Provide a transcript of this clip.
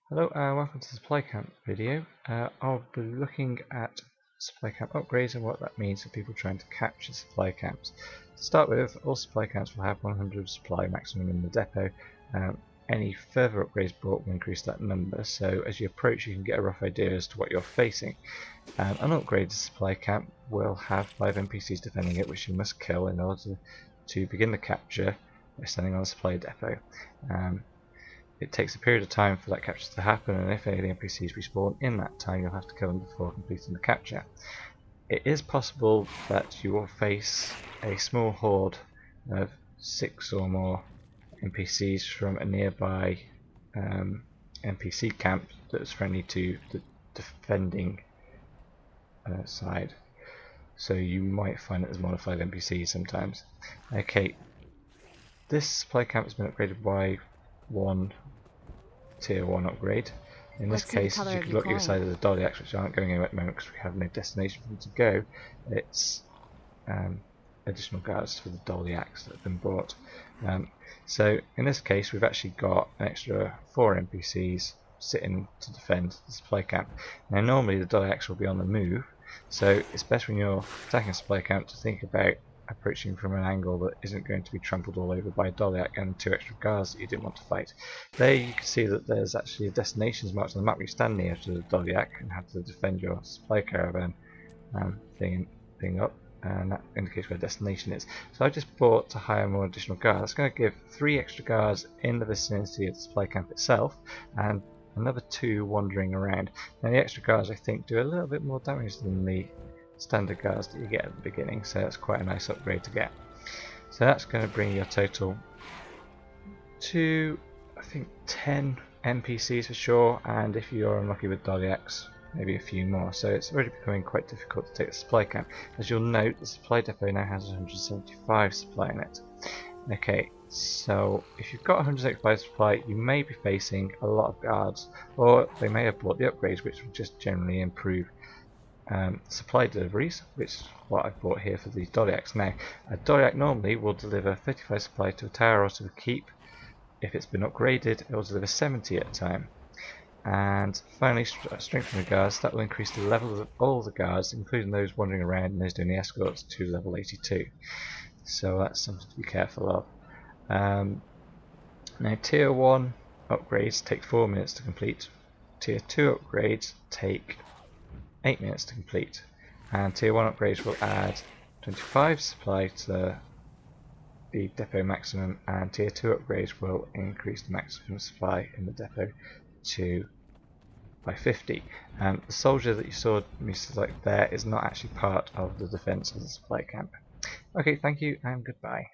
Hello and welcome to the supply camp video. I'll be looking at supply camp upgrades and what that means for people trying to capture supply camps. To start with, all supply camps will have 100 supply maximum in the depot. Any further upgrades brought will increase that number, so as you approach you can get a rough idea as to what you're facing. An upgraded supply camp will have 5 NPCs defending it, which you must kill in order to begin the capture by standing on the supply depot. It takes a period of time for that capture to happen, and if any of the NPCs respawn in that time, you'll have to kill them before completing the capture. It is possible that you will face a small horde of 6 or more NPCs from a nearby NPC camp that's friendly to the defending side. So you might find that there's more than 5 NPCs sometimes. Okay, this supply camp has been upgraded by one tier 1 upgrade. In this case, as you can look either side of the dolly axe, which aren't going anywhere at the moment because we have no destination for them to go, it's additional guards for the dolly axe that have been bought. So in this case we've actually got an extra 4 NPCs sitting to defend the supply camp. Now normally the dolly axe will be on the move, so it's best when you're attacking a supply camp to think about approaching from an angle that isn't going to be trampled all over by Dolyak and 2 extra guards that you didn't want to fight. There you can see that there's actually a destinations marked on the map where you stand near to the Dolyak and have to defend your supply caravan thing up, and that indicates where the destination is. So I just bought to hire more additional guards. That's going to give 3 extra guards in the vicinity of the supply camp itself and another 2 wandering around. Now the extra guards I think do a little bit more damage than the standard guards that you get at the beginning, so that's quite a nice upgrade to get. So that's going to bring your total to I think 10 NPCs for sure, and if you're unlucky with Dolyax, maybe a few more. So it's already becoming quite difficult to take the supply camp. As you'll note, the supply depot now has 175 supply in it. Okay, so if you've got 175 supply, you may be facing a lot of guards, or they may have bought the upgrades, which will just generally improve supply deliveries, which is what I've bought here for these Dolyaks. Now, a Dolyak normally will deliver 35 supply to a tower or to a keep. If it's been upgraded, it will deliver 70 at a time. And finally, strengthen the guards. That will increase the level of all the guards, including those wandering around and those doing the escorts, to level 82. So that's something to be careful of. Now, tier 1 upgrades take 4 minutes to complete. Tier 2 upgrades take 8 minutes to complete, and tier 1 upgrades will add 25 supply to the depot maximum, and tier 2 upgrades will increase the maximum supply in the depot by 50. The soldier that you saw me select there is not actually part of the defense of the supply camp. Okay, thank you and goodbye.